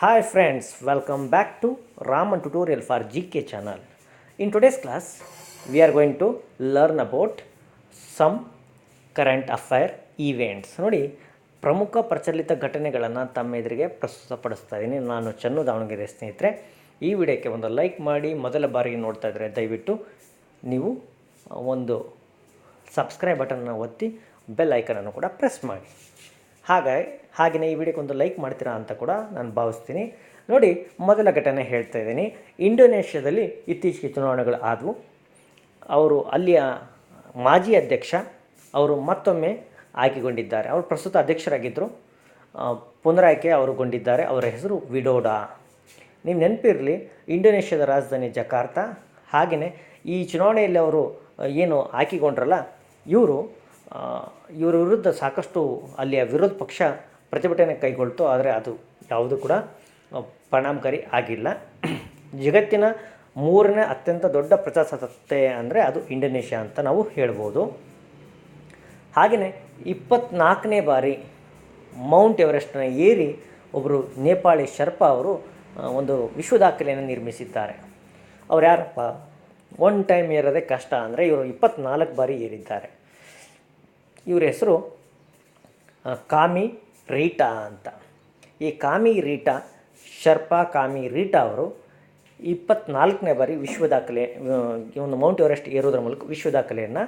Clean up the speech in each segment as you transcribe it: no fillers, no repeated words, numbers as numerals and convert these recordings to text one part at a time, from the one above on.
Hi friends, welcome back to Raman tutorial for GK channel. In today's class, we are going to learn about some current affair events. ನೋಡಿ ಪ್ರಮುಖ ಪ್ರಚಲಿತ ಘಟನೆಗಳನ್ನು ತಮ್ಮ ಎದುರಿಗೆ ಪ್ರಸ್ತುತಪಡಿಸ್ತಾ ಇದ್ದೀನಿ. ನಾನು ಚನ್ನು ದಾವಣಗೆರೆ ಸ್ನೇಹಿತರೆ. ಈ ವಿಡಿಯೋಕ್ಕೆ ಒಂದು ಲೈಕ್ ಮಾಡಿ, ಮೊದಲ ಬಾರಿಗೆ ನೋಡ್ತಾ ಇದ್ದರೆ ದಯವಿಟ್ಟು ನೀವು ಒಂದು ಸಬ್ಸ್ಕ್ರೈಬ್ ಬಟನ್ನ ಒತ್ತಿ ಬೆಲ್ ಐಕನನ್ನು ಕೂಡ ಪ್ರೆಸ್ ಮಾಡಿ. ಹಾಗೆಯೇ ಈ ವಿಡಿಯೋಕ್ಕೆ ಒಂದು ಲೈಕ್ ಮಾಡ್ತೀರಾ ಅಂತ ಕೂಡ ನಾನು ಭಾವಿಸ್ತೀನಿ. ನೋಡಿ, ಮೊದಲ ಘಟನೆ ಹೇಳ್ತಾ ಇದ್ದೀನಿ. ಇಂಡೋನೇಷ್ಯಾದಲ್ಲಿ ಇತ್ತೀಚೆಗೆ ಚುನಾವಣೆಗಳು ಆದವು. ಅವರು ಅಲ್ಲಿಯ ಮಾಜಿ ಅಧ್ಯಕ್ಷ ಅವರು ಮತ್ತೊಮ್ಮೆ ಆಯ್ಕೆಗೊಂಡಿದ್ದಾರೆ. ಅವರು ಪ್ರಸ್ತುತ ಅಧ್ಯಕ್ಷರಾಗಿದ್ದರು, ಪುನರಾಯ್ಕೆ ಅವರುಗೊಂಡಿದ್ದಾರೆ. ಅವರ ಹೆಸರು ವಿಡೋಡಾ. ನೀವು ನೆನಪಿರಲಿ, ಇಂಡೋನೇಷ್ಯಾದ ರಾಜಧಾನಿ ಜಕಾರ್ತಾ. ಹಾಗೆಯೇ ಈ ಚುನಾವಣೆಯಲ್ಲಿ ಅವರು ಏನು ಆಯ್ಕೆಗೊಂಡ್ರಲ್ಲ, ಇವರ ವಿರುದ್ಧ ಸಾಕಷ್ಟು ಅಲ್ಲಿಯ ವಿರೋಧ ಪಕ್ಷ ಪ್ರತಿಭಟನೆ ಕೈಗೊಳ್ತು. ಆದರೆ ಅದು ಯಾವುದೂ ಕೂಡ ಪರಿಣಾಮಕಾರಿ ಆಗಿಲ್ಲ. ಜಗತ್ತಿನ ಮೂರನೇ ಅತ್ಯಂತ ದೊಡ್ಡ ಪ್ರಜಾಸತ್ತೆ ಅಂದರೆ ಅದು ಇಂಡೋನೇಷ್ಯಾ ಅಂತ ನಾವು ಹೇಳ್ಬೋದು. ಹಾಗೆಯೇ 24ನೇ ಬಾರಿ ಮೌಂಟ್ ಎವರೆಸ್ಟನ್ನು ಏರಿ ಒಬ್ಬರು ನೇಪಾಳಿ ಶರ್ಪಾ ಅವರು ಒಂದು ವಿಶ್ವ ದಾಖಲೆಯನ್ನು ನಿರ್ಮಿಸಿದ್ದಾರೆ. ಅವ್ರು ಯಾರಪ್ಪ? ಒನ್ ಟೈಮ್ ಏರೋದೇ ಕಷ್ಟ ಅಂದರೆ ಇವರು 24 ಬಾರಿ ಏರಿದ್ದಾರೆ. ಇವರ ಹೆಸರು ಕಾಮಿ ರೀಟಾ ಅಂತ. ಈ ಕಾಮಿ ರೀಟಾ, ಶರ್ಪಾ ಕಾಮಿ ರೀಟಾ ಅವರು 24ನೇ ಬಾರಿ ವಿಶ್ವ ದಾಖಲೆ, ಒಂದು ಮೌಂಟ್ ಎವರೆಸ್ಟ್ ಏರೋದ್ರ ಮೂಲಕ ವಿಶ್ವ ದಾಖಲೆಯನ್ನು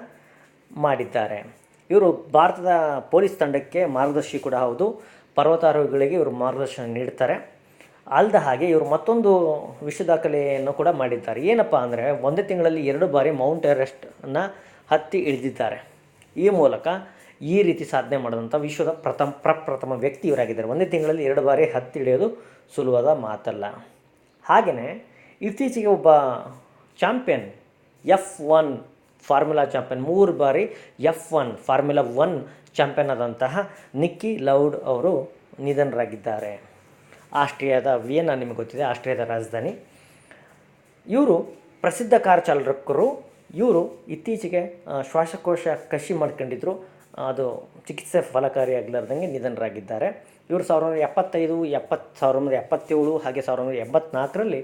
ಮಾಡಿದ್ದಾರೆ. ಇವರು ಭಾರತದ ಪೊಲೀಸ್ ತಂಡಕ್ಕೆ ಮಾರ್ಗದರ್ಶಿ ಕೂಡ ಹೌದು. ಪರ್ವತಾರೋಹಿಗಳಿಗೆ ಇವರು ಮಾರ್ಗದರ್ಶನ ನೀಡ್ತಾರೆ. ಅಲ್ಲದ ಹಾಗೆ ಇವರು ಮತ್ತೊಂದು ವಿಶ್ವ ದಾಖಲೆಯನ್ನು ಕೂಡ ಮಾಡಿದ್ದಾರೆ. ಏನಪ್ಪ ಅಂದರೆ, ಒಂದೇ ತಿಂಗಳಲ್ಲಿ 2 ಬಾರಿ ಮೌಂಟ್ ಎವರೆಸ್ಟನ್ನು ಹತ್ತಿ ಇಳಿದಿದ್ದಾರೆ. ಈ ಮೂಲಕ ಈ ರೀತಿ ಸಾಧನೆ ಮಾಡಿದಂಥ ವಿಶ್ವದ ಪ್ರಪ್ರಥಮ ವ್ಯಕ್ತಿ ಇವರಾಗಿದ್ದಾರೆ. ಒಂದೇ ತಿಂಗಳಲ್ಲಿ 2 ಬಾರಿ ಹತ್ತಿ ಇಳಿಯೋದು ಸುಲಭದ ಮಾತಲ್ಲ. ಹಾಗೆಯೇ ಇತ್ತೀಚೆಗೆ ಒಬ್ಬ ಚಾಂಪಿಯನ್, F1 ಫಾರ್ಮುಲಾ ಚಾಂಪಿಯನ್, 3 ಬಾರಿ F1 ಫಾರ್ಮುಲಾ 1 ಚಾಂಪಿಯನ್ ಆದಂತಹ ನಿಕ್ಕಿ ಲೌಡ್ ಅವರು ನಿಧನರಾಗಿದ್ದಾರೆ. ಆಸ್ಟ್ರಿಯಾದ ವಿಯೆನ್ನಾ, ನಿಮಗೆ ಗೊತ್ತಿದೆ, ಆಸ್ಟ್ರಿಯಾದ ರಾಜಧಾನಿ. ಇವರು ಪ್ರಸಿದ್ಧ ಕಾರ್ ಚಾಲಕರು. ಇವರು ಇತ್ತೀಚೆಗೆ ಶ್ವಾಸಕೋಶ ಕಸಿ ಮಾಡ್ಕೊಂಡಿದ್ರು. ಅದು ಚಿಕಿತ್ಸೆ ಫಲಕಾರಿಯಾಗಲಾರ್ದಂಗೆ ನಿಧನರಾಗಿದ್ದಾರೆ. ಇವರು 1975, 1977 ಹಾಗೆ 1984ರಲ್ಲಿ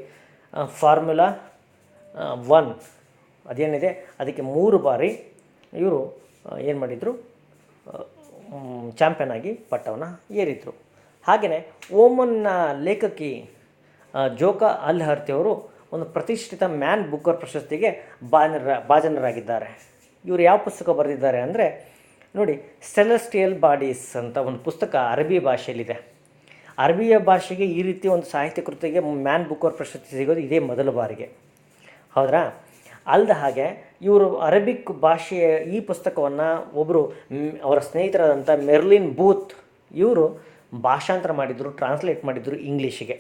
ಫಾರ್ಮುಲಾ 1 ಅದೇನಿದೆ ಅದಕ್ಕೆ 3 ಬಾರಿ ಇವರು ಏನು ಮಾಡಿದರು, ಚಾಂಪಿಯನ್ ಆಗಿ ಪಟ್ಟವನ್ನು ಏರಿದರು. ಹಾಗೆಯೇ ಓಮನ್ನ ಲೇಖಕಿ ಜೋಕಾ ಅಲ್ ಹರ್ತಿ ಅವರು ಒಂದು ಪ್ರತಿಷ್ಠಿತ ಮ್ಯಾನ್ ಬುಕ್ಕರ್ ಪ್ರಶಸ್ತಿಗೆ ಭಾಜನರಾಗಿದ್ದಾರೆ. ಇವರು ಯಾವ ಪುಸ್ತಕ ಬರೆದಿದ್ದಾರೆ ಅಂದರೆ, ನೋಡಿ, ಸೆಲೆಸ್ಟಿಯಲ್ ಬಾಡೀಸ್ ಅಂತ ಒಂದು ಪುಸ್ತಕ ಅರಬ್ಬಿ ಭಾಷೆಯಲ್ಲಿದೆ. ಅರಬ್ಬಿಯ ಭಾಷೆಗೆ ಈ ರೀತಿ ಒಂದು ಸಾಹಿತ್ಯ ಕೃತಿಗೆ ಮ್ಯಾನ್ ಬುಕ್ಕರ್ ಪ್ರಶಸ್ತಿ ಸಿಗೋದು ಇದೇ ಮೊದಲ ಬಾರಿಗೆ, ಹೌದ್ರಾ? ಅಲ್ಲದ ಹಾಗೆ ಇವರು ಅರಬಿಕ್ ಭಾಷೆಯ ಈ ಪುಸ್ತಕವನ್ನು ಒಬ್ಬರು ಅವರ ಸ್ನೇಹಿತರಾದಂಥ ಮೆರ್ಲಿನ್ ಬೂತ್ ಇವರು ಭಾಷಾಂತರ ಮಾಡಿದರು, ಟ್ರಾನ್ಸ್ಲೇಟ್ ಮಾಡಿದರು ಇಂಗ್ಲೀಷಿಗೆ.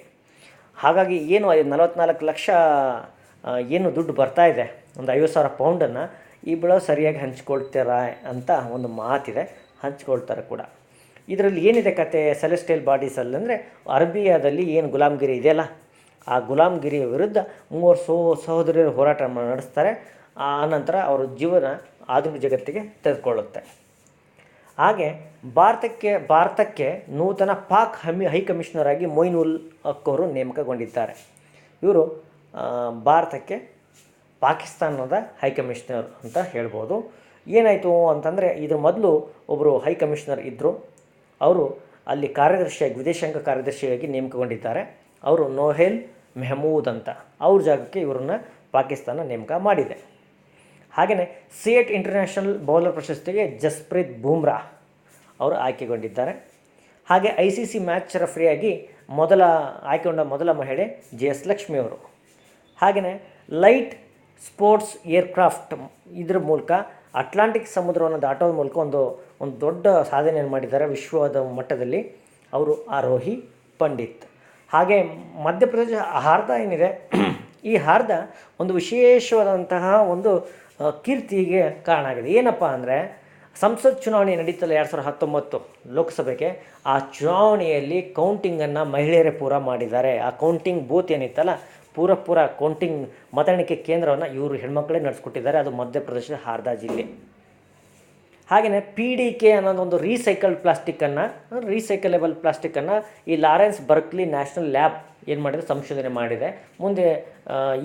ಹಾಗಾಗಿ ಏನು 44 ಲಕ್ಷ ಏನು ದುಡ್ಡು ಬರ್ತಾ ಇದೆ, ಒಂದು 50,000 ಪೌಂಡನ್ನು ಈ ಬೆಳೆ ಸರಿಯಾಗಿ ಹಂಚ್ಕೊಳ್ತಾರ ಅಂತ ಒಂದು ಮಾತಿದೆ. ಹಂಚ್ಕೊಳ್ತಾರೆ ಕೂಡ. ಇದರಲ್ಲಿ ಏನಿದೆ ಕತೆ ಸೆಲೆಸ್ಟಿಯಲ್ ಬಾಡೀಸಲ್ಲಿ ಅಂದರೆ, ಅರಬಿಯಾದಲ್ಲಿ ಏನು ಗುಲಾಮ್ಗಿರಿ ಇದೆಯಲ್ಲ, ಆ ಗುಲಾಮ್ಗಿರಿಯ ವಿರುದ್ಧ 3 ಸಹೋದರಿಯರು ಹೋರಾಟ ನಡೆಸ್ತಾರೆ. ಆನಂತರ ಅವರ ಜೀವನ ಆಧುನಿಕ ಜಗತ್ತಿಗೆ ತೆಗೆದುಕೊಳ್ಳುತ್ತೆ. ಹಾಗೆ ಭಾರತಕ್ಕೆ ನೂತನ ಪಾಕ್ ಹೈಕಮಿಷನರ್ ಆಗಿ ಮೊಯಿನ್-ಉಲ್ ಹಕ್ ಅವರು ನೇಮಕಗೊಂಡಿದ್ದಾರೆ. ಇವರು ಭಾರತಕ್ಕೆ ಪಾಕಿಸ್ತಾನದ ಹೈಕಮಿಷನರ್ ಅಂತ ಹೇಳ್ಬೋದು. ಏನಾಯಿತು ಅಂತಂದರೆ, ಇದ್ರ ಮೊದಲು ಒಬ್ಬರು ಹೈಕಮಿಷನರ್ ಇದ್ದರು. ಅವರು ಅಲ್ಲಿ ಕಾರ್ಯದರ್ಶಿಯಾಗಿ, ವಿದೇಶಾಂಗ ಕಾರ್ಯದರ್ಶಿಯಾಗಿ ನೇಮಕಗೊಂಡಿದ್ದಾರೆ. ಅವರು ನೋಹೆಲ್ ಮೆಹಮೂದ್ ಅಂತ. ಅವ್ರ ಜಾಗಕ್ಕೆ ಇವರನ್ನು ಪಾಕಿಸ್ತಾನ ನೇಮಕ ಮಾಡಿದೆ. ಹಾಗೆಯೇ ಸಿಯೆಟ್ ಇಂಟರ್ನ್ಯಾಷನಲ್ ಬೌಲರ್ ಪ್ರಶಸ್ತಿಗೆ ಜಸ್ಪ್ರೀತ್ ಬೂಮ್ರಾ ಅವರು ಆಯ್ಕೆಗೊಂಡಿದ್ದಾರೆ. ಹಾಗೆ ICC ಮ್ಯಾಚ್ ರೆಫರಿಯಾಗಿ ಆಯ್ಕೆಗೊಂಡ ಮೊದಲ ಮಹಿಳೆ JS ಲಕ್ಷ್ಮಿ ಅವರು. ಹಾಗೆಯೇ ಲೈಟ್ ಸ್ಪೋರ್ಟ್ಸ್ ಏರ್ಕ್ರಾಫ್ಟ್ ಇದರ ಮೂಲಕ ಅಟ್ಲಾಂಟಿಕ್ ಸಮುದ್ರವನ್ನು ದಾಟೋದ್ರ ಮೂಲಕ ಒಂದು ದೊಡ್ಡ ಸಾಧನೆಯನ್ನು ಮಾಡಿದ್ದಾರೆ ವಿಶ್ವದ ಮಟ್ಟದಲ್ಲಿ. ಅವರು ಆರೋಹಿ ಪಂಡಿತ್. ಹಾಗೆ ಮಧ್ಯಪ್ರದೇಶ ಹಾರ್ದ ಏನಿದೆ, ಈ ಹಾರ್ದ ಒಂದು ವಿಶೇಷವಾದಂತಹ ಒಂದು ಕೀರ್ತಿಗೆ ಕಾರಣ ಆಗಿದೆ. ಏನಪ್ಪ ಅಂದರೆ, ಸಂಸತ್ ಚುನಾವಣೆ ನಡೀತಲ್ಲ 2019 ಲೋಕಸಭೆಗೆ, ಆ ಚುನಾವಣೆಯಲ್ಲಿ ಕೌಂಟಿಂಗನ್ನು ಮಹಿಳೆಯರೇ ಪೂರ ಮಾಡಿದ್ದಾರೆ. ಆ ಕೌಂಟಿಂಗ್ ಬೂತ್ ಏನಿತ್ತಲ್ಲ, ಪೂರ ಕೌಂಟಿಂಗ್ ಮತ ಎಣಿಕೆ ಕೇಂದ್ರವನ್ನು ಇವರು ಹೆಣ್ಮಕ್ಳೇ ನಡೆಸ್ಕೊಟ್ಟಿದ್ದಾರೆ. ಅದು ಮಧ್ಯಪ್ರದೇಶದ ಹಾರ್ದಾ ಜಿಲ್ಲೆ. ಹಾಗೆಯೇ PDK ಅನ್ನೋದೊಂದು ರೀಸೈಕಲೇಬಲ್ ಪ್ಲಾಸ್ಟಿಕ್ಕನ್ನು ಈ ಲಾರೆನ್ಸ್ ಬರ್ಕ್ಲಿ ನ್ಯಾಷನಲ್ ಲ್ಯಾಬ್ ಏನು ಮಾಡಿದೆ, ಸಂಶೋಧನೆ ಮಾಡಿದೆ. ಮುಂದೆ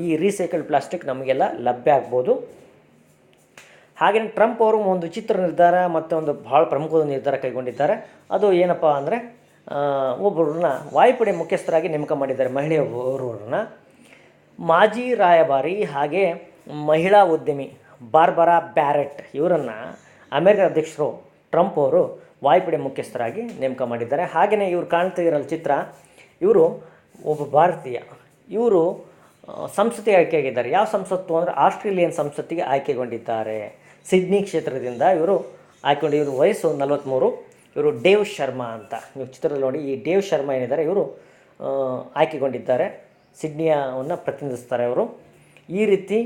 ಈ ರೀಸೈಕಲ್ಡ್ ಪ್ಲಾಸ್ಟಿಕ್ ನಮಗೆಲ್ಲ ಲಭ್ಯ ಆಗ್ಬೋದು. ಹಾಗೆಯೇ ಟ್ರಂಪ್ ಅವರು ಒಂದು ವಿಚಿತ್ರ ನಿರ್ಧಾರ ಮತ್ತು ಒಂದು ಭಾಳ ಪ್ರಮುಖವಾದ ನಿರ್ಧಾರ ಕೈಗೊಂಡಿದ್ದಾರೆ. ಅದು ಏನಪ್ಪ ಅಂದರೆ, ಒಬ್ಬರನ್ನ ವಾಯುಪಡೆ ಮುಖ್ಯಸ್ಥರಾಗಿ ನೇಮಕ ಮಾಡಿದ್ದಾರೆ, ಮಹಿಳೆಯೊಬ್ಬರನ್ನ. ಮಾಜಿ ರಾಯಭಾರಿ ಹಾಗೆ ಮಹಿಳಾ ಉದ್ಯಮಿ ಬಾರ್ಬರಾ ಬ್ಯಾರೆಟ್ ಇವರನ್ನು ಅಮೆರಿಕ ಅಧ್ಯಕ್ಷರು ಟ್ರಂಪ್ ಅವರು ವಾಯುಪಡೆ ಮುಖ್ಯಸ್ಥರಾಗಿ ನೇಮಕ ಮಾಡಿದ್ದಾರೆ. ಹಾಗೆಯೇ ಇವರು ಕಾಣ್ತಿರಲ್ಲ ಚಿತ್ರ, ಇವರು ಒಬ್ಬ ಭಾರತೀಯ. ಇವರು ಸಂಸತ್ತಿಗೆ ಆಯ್ಕೆಯಾಗಿದ್ದಾರೆ. ಯಾವ ಸಂಸತ್ತು ಅಂದರೆ ಆಸ್ಟ್ರೇಲಿಯನ್ ಸಂಸತ್ತಿಗೆ ಆಯ್ಕೆಗೊಂಡಿದ್ದಾರೆ. ಸಿಡ್ನಿ ಕ್ಷೇತ್ರದಿಂದ ಇವರು ಆಯ್ಕೊಂಡು, ಇವರು ವಯಸ್ಸು 43. ಇವರು ಡೇವ್ ಶರ್ಮಾ ಅಂತ, ನೀವು ಚಿತ್ರದಲ್ಲಿ ನೋಡಿ, ಈ ಡೇವ್ ಶರ್ಮಾ ಏನಿದ್ದಾರೆ ಇವರು ಆಯ್ಕೆಗೊಂಡಿದ್ದಾರೆ. ಸಿಡ್ನಿಯನ್ನು ಪ್ರತಿನಿಧಿಸ್ತಾರೆ ಅವರು. ಈ ರೀತಿ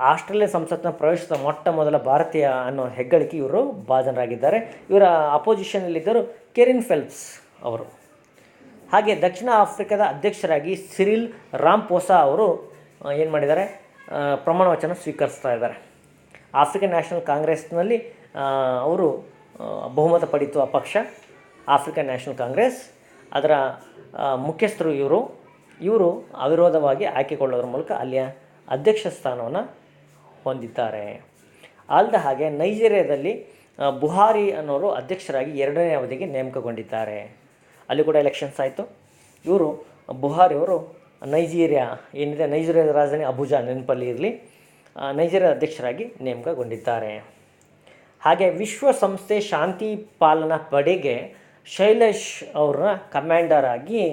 ಆಸ್ಟ್ರೇಲಿಯಾ ಸಂಸತ್ತಿನ ಪ್ರವೇಶಿಸಿದ ಮೊಟ್ಟ ಮೊದಲ ಭಾರತೀಯ ಅನ್ನೋ ಹೆಗ್ಗಳಿಕೆ ಇವರು ಭಾಜನರಾಗಿದ್ದಾರೆ. ಇವರ ಅಪೋಸಿಷನ್ನಲ್ಲಿದ್ದರು ಕೆರಿನ್ ಫೆಲ್ಪ್ಸ್ ಅವರು. ಹಾಗೆ ದಕ್ಷಿಣ ಆಫ್ರಿಕಾದ ಅಧ್ಯಕ್ಷರಾಗಿ ಸಿರಿಲ್ ರಾಮ್ಪೋಸಾ ಅವರು ಏನು ಮಾಡಿದ್ದಾರೆ, ಪ್ರಮಾಣ ವಚನ ಸ್ವೀಕರಿಸ್ತಾ ಇದ್ದಾರೆ. ಆಫ್ರಿಕನ್ ನ್ಯಾಷನಲ್ ಕಾಂಗ್ರೆಸ್ನಲ್ಲಿ ಅವರು ಬಹುಮತ ಪಡೀತು. ಆ ಪಕ್ಷ ಆಫ್ರಿಕನ್ ನ್ಯಾಷನಲ್ ಕಾಂಗ್ರೆಸ್, ಅದರ ಮುಖ್ಯಸ್ಥರು ಇವರು ಅವಿರೋಧವಾಗಿ ಆಯ್ಕೆಗೊಳ್ಳೋದ್ರ ಮೂಲಕ ಅಲ್ಲಿಯ ಅಧ್ಯಕ್ಷ ಸ್ಥಾನವನ್ನು ಹೊಂದಿದ್ದಾರೆ. ಅಲ್ಲದ ಹಾಗೆ ನೈಜೀರಿಯಾದಲ್ಲಿ ಬುಹಾರಿ ಅನ್ನೋರು ಅಧ್ಯಕ್ಷರಾಗಿ 2ನೇ ಅವಧಿಗೆ ನೇಮಕಗೊಂಡಿದ್ದಾರೆ. ಅಲ್ಲಿ ಕೂಡ ಎಲೆಕ್ಷನ್ಸ್ ಆಯಿತು. ಬುಹಾರಿಯವರು ನೈಜೀರಿಯಾ ಏನಿದೆ, ನೈಜೀರಿಯಾದ ರಾಜಧಾನಿ ಅಬುಜಾ ನೆನಪಲ್ಲಿ ಇರಲಿ, ನೈಜೀರಿಯಾದ ಅಧ್ಯಕ್ಷರಾಗಿ ನೇಮಕಗೊಂಡಿದ್ದಾರೆ. ಹಾಗೆ ವಿಶ್ವಸಂಸ್ಥೆ ಶಾಂತಿ ಪಾಲನಾ ಪಡೆಗೆ ಶೈಲೇಶ್ ಅವರ ಕಮಾಂಡರ್ ಆಗಿ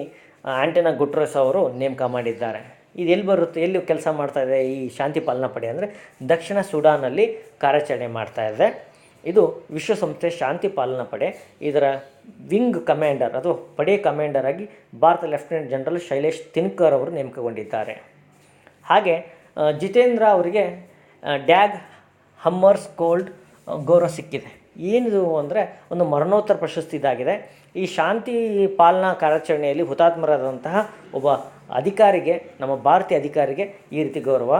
ಆಂಟೋನಿಯೋ ಗುಟೆರಸ್ ಅವರು ನೇಮಕ ಮಾಡಿದ್ದಾರೆ. ಇದು ಎಲ್ಲಿ ಬರುತ್ತೆ, ಎಲ್ಲಿ ಕೆಲಸ ಮಾಡ್ತಾಯಿದೆ ಈ ಶಾಂತಿ ಪಾಲನಾ ಪಡೆ ಅಂದರೆ ದಕ್ಷಿಣ ಸುಡಾನಲ್ಲಿ ಕಾರ್ಯಾಚರಣೆ ಮಾಡ್ತಾಯಿದೆ. ಇದು ವಿಶ್ವಸಂಸ್ಥೆ ಶಾಂತಿ ಪಾಲನಾ ಪಡೆ. ಇದರ ವಿಂಗ್ ಕಮಾಂಡರ್ ಅಥವಾ ಪಡೆ ಕಮಾಂಡರ್ ಆಗಿ ಭಾರತ ಲೆಫ್ಟಿನೆಂಟ್ ಜನರಲ್ ಶೈಲೇಶ್ ತಿನ್ಕರ್ ಅವರು ನೇಮಕಗೊಂಡಿದ್ದಾರೆ. ಹಾಗೆ ಜಿತೇಂದ್ರ ಅವರಿಗೆ ಡ್ಯಾಗ್ ಹಮ್ಮರ್ಸ್ ಗೋಲ್ಡ್ ಗೌರವ ಸಿಕ್ಕಿದೆ. ಏನಿದು ಅಂದರೆ ಒಂದು ಮರಣೋತ್ತರ ಪ್ರಶಸ್ತಿ ಇದಾಗಿದೆ. ಈ ಶಾಂತಿ ಪಾಲನಾ ಕಾರ್ಯಾಚರಣೆಯಲ್ಲಿ ಹುತಾತ್ಮರಾದಂತಹ ಒಬ್ಬ ಅಧಿಕಾರಿಗೆ, ನಮ್ಮ ಭಾರತೀಯ ಅಧಿಕಾರಿಗೆ ಈ ರೀತಿ ಗೌರವ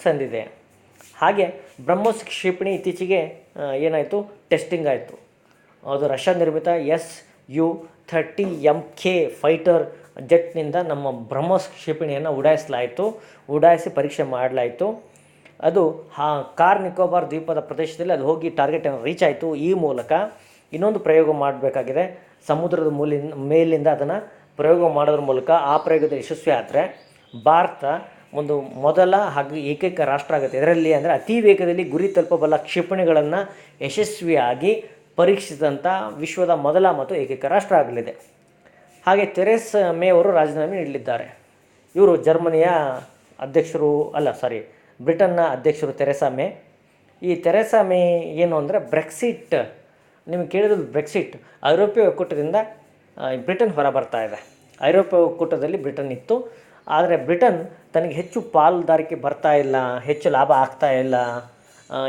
ಸಂದಿದೆ. ಹಾಗೆ ಬ್ರಹ್ಮೋಸ್ ಕ್ಷಿಪಣಿ ಇತ್ತೀಚೆಗೆ ಏನಾಯಿತು, ಟೆಸ್ಟಿಂಗ್ ಆಯಿತು. ಅದು ರಷ್ಯಾ ನಿರ್ಮಿತ Su-30MK ಫೈಟರ್ ಜೆಟ್ನಿಂದ ನಮ್ಮ ಬ್ರಹ್ಮೋಸ್ ಕ್ಷಿಪಣಿಯನ್ನು ಉಡಾಯಿಸಿ ಪರೀಕ್ಷೆ ಮಾಡಲಾಯಿತು. ಅದು ಕಾರ್ ನಿಕೋಬಾರ್ ದ್ವೀಪದ ಪ್ರದೇಶದಲ್ಲಿ ಅದು ಹೋಗಿ ಟಾರ್ಗೆಟನ್ನು ರೀಚ್ ಆಯಿತು. ಈ ಮೂಲಕ ಇನ್ನೊಂದು ಪ್ರಯೋಗ ಮಾಡಬೇಕಾಗಿದೆ, ಸಮುದ್ರದ ಮೇಲಿಂದ ಅದನ್ನು ಪ್ರಯೋಗ ಮಾಡೋದ್ರ ಮೂಲಕ. ಆ ಪ್ರಯೋಗದಲ್ಲಿ ಯಶಸ್ವಿ ಆದರೆ ಭಾರತ ಒಂದು ಮೊದಲ ಹಾಗೂ ಏಕೈಕ ರಾಷ್ಟ್ರ ಆಗುತ್ತೆ. ಇದರಲ್ಲಿ ಅಂದರೆ ಅತಿ ವೇಗದಲ್ಲಿ ಗುರಿ ತಲುಪಬಲ್ಲ ಕ್ಷಿಪಣಿಗಳನ್ನು ಯಶಸ್ವಿಯಾಗಿ ಪರೀಕ್ಷಿಸಿದಂಥ ವಿಶ್ವದ ಮೊದಲ ಮತ್ತು ಏಕೈಕ ರಾಷ್ಟ್ರ ಆಗಲಿದೆ. ಹಾಗೆ ತೆರೆಸ್ ಮೇ ಅವರು ರಾಜೀನಾಮೆ ನೀಡಲಿದ್ದಾರೆ. ಇವರು ಜರ್ಮನಿಯ ಬ್ರಿಟನ್ನ ಅಧ್ಯಕ್ಷರು ತೆರೆಸಾ ಮೇ. ಈ ತೆರೆಸಾ ಮೇ ಏನು ಅಂದರೆ ಬ್ರೆಕ್ಸಿಟ್, ನಿಮಗೆ ಕೇಳಿದ್ರು ಬ್ರೆಕ್ಸಿಟ್, ಐರೋಪ್ಯ ಒಕ್ಕೂಟದಿಂದ ಬ್ರಿಟನ್ ಹೊರ ಬರ್ತಾ ಇದೆ. ಐರೋಪ್ಯ ಒಕ್ಕೂಟದಲ್ಲಿ ಬ್ರಿಟನ್ ಇತ್ತು, ಆದರೆ ಬ್ರಿಟನ್ ತನಗೆ ಹೆಚ್ಚು ಪಾಲುದಾರಿಕೆ ಬರ್ತಾ ಇಲ್ಲ, ಹೆಚ್ಚು ಲಾಭ ಆಗ್ತಾ ಇಲ್ಲ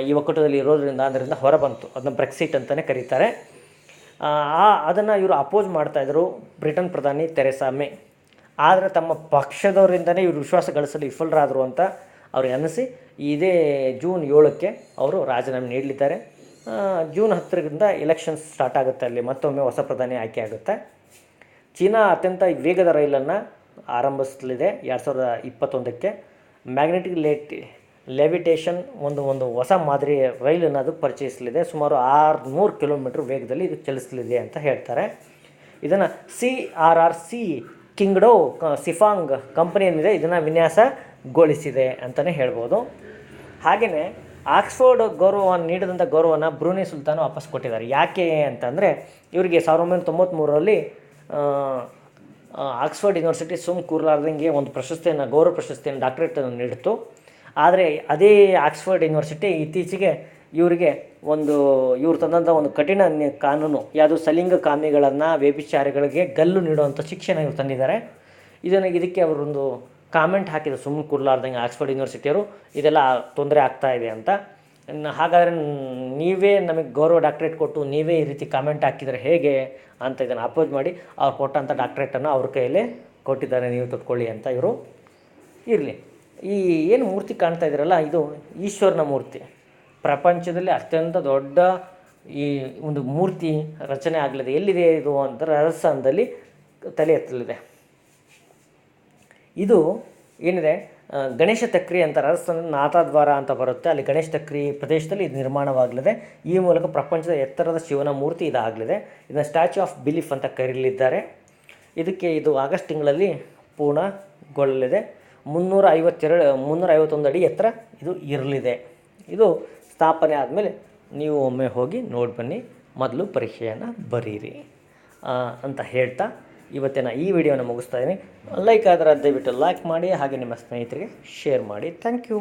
ಈ ಒಕ್ಕೂಟದಲ್ಲಿ ಇರೋದ್ರಿಂದ, ಅದರಿಂದ ಹೊರ ಬಂತು. ಅದನ್ನು ಬ್ರೆಕ್ಸಿಟ್ ಅಂತಲೇ ಕರೀತಾರೆ. ಅದನ್ನು ಇವರು ಅಪೋಸ್ ಮಾಡ್ತಾಯಿದ್ರು ಬ್ರಿಟನ್ ಪ್ರಧಾನಿ ತೆರೆಸಾ ಮೇ. ಆದರೆ ತಮ್ಮ ಪಕ್ಷದವರಿಂದಲೇ ಇವರು ವಿಶ್ವಾಸ ಗಳಿಸಲು ವಿಫಲರಾದರು ಅಂತ ಅವ್ರಿಗೆ ಅನ್ನಿಸಿ ಇದೇ ಜೂನ್ 7ಕ್ಕೆ ಅವರು ರಾಜೀನಾಮೆ ನೀಡಲಿದ್ದಾರೆ. ಜೂನ್ 10ರಿಂದ ಎಲೆಕ್ಷನ್ಸ್ ಸ್ಟಾರ್ಟ್ ಆಗುತ್ತೆ. ಅಲ್ಲಿ ಮತ್ತೊಮ್ಮೆ ಹೊಸ ಪ್ರಧಾನಿ ಆಯ್ಕೆ ಆಗುತ್ತೆ. ಚೀನಾ ಅತ್ಯಂತ ವೇಗದ ರೈಲನ್ನು ಆರಂಭಿಸಲಿದೆ 2021ಕ್ಕೆ. ಮ್ಯಾಗ್ನೆಟಿಕ್ ಲೆವಿಟೇಷನ್ ಒಂದು ಹೊಸ ಮಾದರಿ ರೈಲನ್ನು ಅದು ಪರಿಚಯಿಸಲಿದೆ. ಸುಮಾರು 600 ಕಿಲೋಮೀಟರ್ ವೇಗದಲ್ಲಿ ಇದು ಚಲಿಸಲಿದೆ ಅಂತ ಹೇಳ್ತಾರೆ. ಇದನ್ನು CRRC ಕಿಂಗ್ಡೋ ಸಿಫಾಂಗ್ ಕಂಪನಿ ಏನಿದೆ ಇದನ್ನು ವಿನ್ಯಾಸಗೊಳಿಸಿದೆ ಅಂತಲೇ ಹೇಳ್ಬೋದು. ಹಾಗೆಯೇ ಆಕ್ಸ್ಫರ್ಡ್ ಗೌರವವನ್ನು ನೀಡಿದಂಥ ಗೌರವವನ್ನು ಬ್ರೂನಿ ಸುಲ್ತಾನ್ ವಾಪಸ್ ಕೊಟ್ಟಿದ್ದಾರೆ. ಯಾಕೆ ಅಂತಂದರೆ ಇವರಿಗೆ 1993ರಲ್ಲಿ ಆಕ್ಸ್ಫರ್ಡ್ ಯೂನಿವರ್ಸಿಟಿ ಕೂರಲಾರ್ದಂಗೆ ಒಂದು ಪ್ರಶಸ್ತಿಯನ್ನು, ಗೌರವ ಪ್ರಶಸ್ತಿಯನ್ನು, ಡಾಕ್ಟರೇಟನ್ನು ನೀಡಿತು. ಆದರೆ ಅದೇ ಆಕ್ಸ್ಫರ್ಡ್ ಯೂನಿವರ್ಸಿಟಿ ಇತ್ತೀಚೆಗೆ ಇವರು ತಂದಂಥ ಒಂದು ಕಠಿಣ ಕಾನೂನು, ಯಾವುದು ಸಲಿಂಗ ಕಾಮಿಗಳನ್ನು, ವ್ಯಭಿಚಾರಿಗಳಿಗೆ ಗಲ್ಲು ನೀಡುವಂಥ ಶಿಕ್ಷೆನ ಇವರು ತಂದಿದ್ದಾರೆ. ಇದಕ್ಕೆ ಅವರೊಂದು ಕಾಮೆಂಟ್ ಹಾಕಿದ್ರು, ಸುಮ್ಮನೆ ಕೂರಲಾರ್ದಂಗೆ ಆಕ್ಸ್ಫರ್ಡ್ ಯೂನಿವರ್ಸಿಟಿಯವರು ಇದೆಲ್ಲ ತೊಂದರೆ ಆಗ್ತಾ ಇದೆ ಅಂತ. ಹಾಗಾದರೆ ನೀವೇ ನಮಗೆ ಗೌರವ ಡಾಕ್ಟ್ರೇಟ್ ಕೊಟ್ಟು ನೀವೇ ಈ ರೀತಿ ಕಾಮೆಂಟ್ ಹಾಕಿದರೆ ಹೇಗೆ ಅಂತ ಇದನ್ನು ಅಪೋಸ್ ಮಾಡಿ ಅವ್ರು ಕೊಟ್ಟಂಥ ಡಾಕ್ಟ್ರೇಟನ್ನು ಅವ್ರ ಕೈಯಲ್ಲೇ ಕೊಟ್ಟಿದ್ದಾರೆ, ನೀವು ತೊಟ್ಕೊಳ್ಳಿ ಅಂತ ಇವರು. ಇರಲಿ, ಈ ಏನು ಮೂರ್ತಿ ಕಾಣ್ತಾ ಇದ್ದೀರಲ್ಲ, ಇದು ಈಶ್ವರನ ಮೂರ್ತಿ. ಪ್ರಪಂಚದಲ್ಲಿ ಅತ್ಯಂತ ದೊಡ್ಡ ಈ ಒಂದು ಮೂರ್ತಿ ರಚನೆ ಆಗಲಿದೆ. ಎಲ್ಲಿದೆ ಇದು ಅಂತ ರಾಜಸ್ಥಾನದಲ್ಲಿ ತಲೆ ಎತ್ತಲಿದೆ. ಇದು ಏನಿದೆ ಗಣೇಶ ತಕ್ರಿ ಅಂತ ರಾಜಸ್ಥಾನದ ನಾಥದ್ವಾರ ಅಂತ ಬರುತ್ತೆ, ಅಲ್ಲಿ ಗಣೇಶ ತಕ್ರಿ ಪ್ರದೇಶದಲ್ಲಿ ಇದು ನಿರ್ಮಾಣವಾಗಲಿದೆ. ಈ ಮೂಲಕ ಪ್ರಪಂಚದ ಎತ್ತರದ ಶಿವನ ಮೂರ್ತಿ ಇದಾಗಲಿದೆ. ಇದನ್ನು ಸ್ಟ್ಯಾಚ್ಯೂ ಆಫ್ ಬಿಲೀಫ್ ಅಂತ ಕರೀಲಿದ್ದಾರೆ. ಇದು ಆಗಸ್ಟ್ ತಿಂಗಳಲ್ಲಿ ಪೂರ್ಣಗೊಳ್ಳಲಿದೆ. 351 ಅಡಿ ಎತ್ತರ ಇದು ಇರಲಿದೆ. ಇದು ಸ್ಥಾಪನೆ ಆದಮೇಲೆ ನೀವು ಒಮ್ಮೆ ಹೋಗಿ ನೋಡಿ ಬನ್ನಿ, ಮೊದಲು ಪರೀಕ್ಷೆಯನ್ನು ಬರೀರಿ ಅಂತ ಹೇಳ್ತಾ ಇವತ್ತಿನ ಈ ವಿಡಿಯೋನ ಮುಗಿಸ್ತಾ ಇದ್ದೀನಿ. ಲೈಕ್ ಆದರೆ ದಯವಿಟ್ಟು ಲೈಕ್ ಮಾಡಿ, ಹಾಗೆ ನಿಮ್ಮ ಸ್ನೇಹಿತರಿಗೆ ಶೇರ್ ಮಾಡಿ. Thank you.